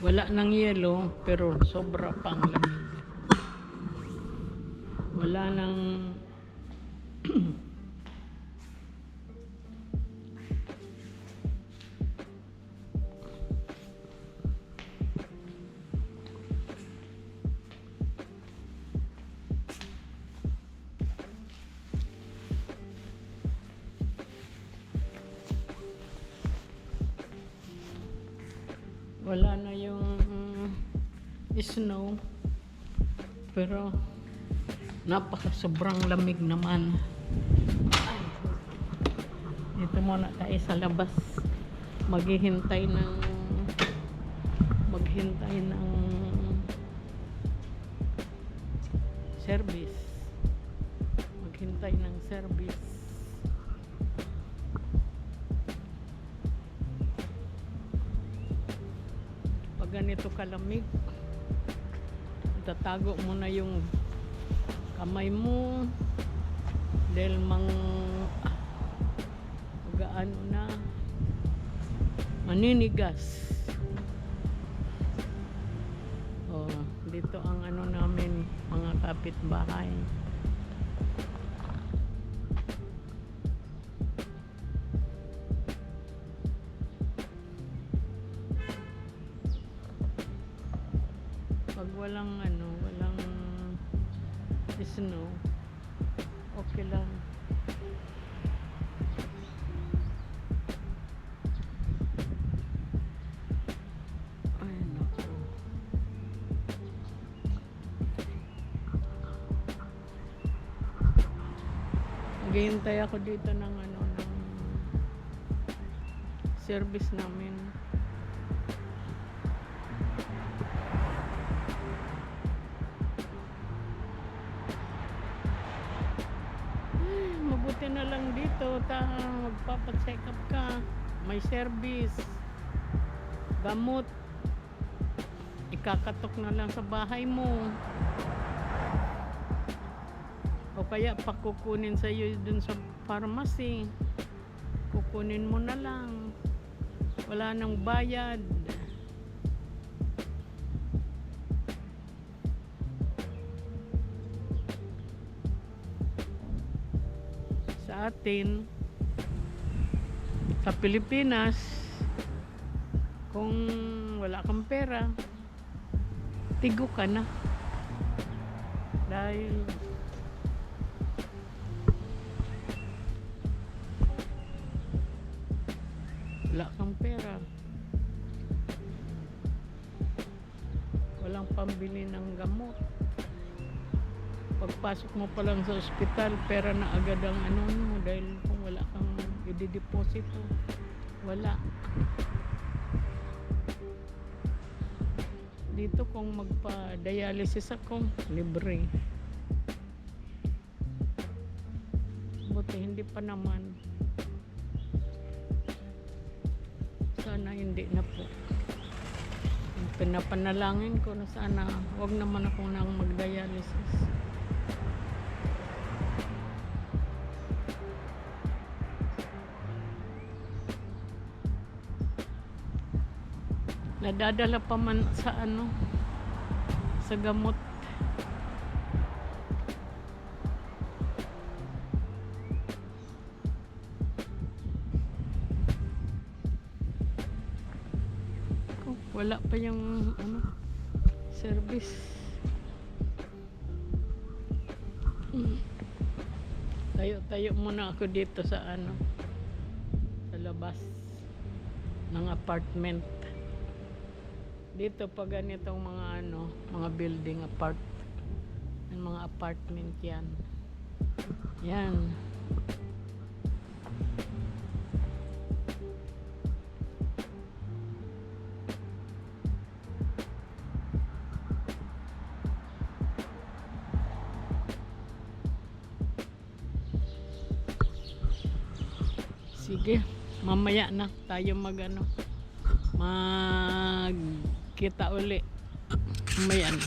Wala ng yelo, pero sobra pang lamig. Wala nang wala na yung snow, pero sobrang lamig naman. Dito muna tayo sa labas, maghihintay ng service, pag ganito kalamig, tatago mo na yung kamay mo dahil gaano na maninigas. Dito ang ano namin, mga kapitbahay. Pag walang snow, okay lang. Ay, naku. Naghihintay ako dito ng service namin. Mabuti na lang dito, magpapacheck up ka, may service, gamot, ikakatok na lang sa bahay mo, o kaya pakukunin sa iyo dun sa pharmacy, kukunin mo na lang, wala nang bayad. Sa atin, sa Pilipinas, kung wala kang pera, tigo ka na. Dahil wala kang pera, walang pambili ng gamot. Pagpasok mo pa lang sa ospital, pera na agad ang mo, dahil kung wala kang i-deposito, wala. Dito kung magpa-dialysis ako, libre. Buti hindi pa naman. Sana hindi na po. Pinapanalangin ko na sana wag naman ako nang mag-dialysis. Nadadala pa man sa sa gamot. Wala pa yung service. Tayo muna ako dito sa sa labas ng apartment. Dito pag ganitong mga building mga apartment yan. Yan. Sige, mamaya na tayo magkita uli. Mamaya na.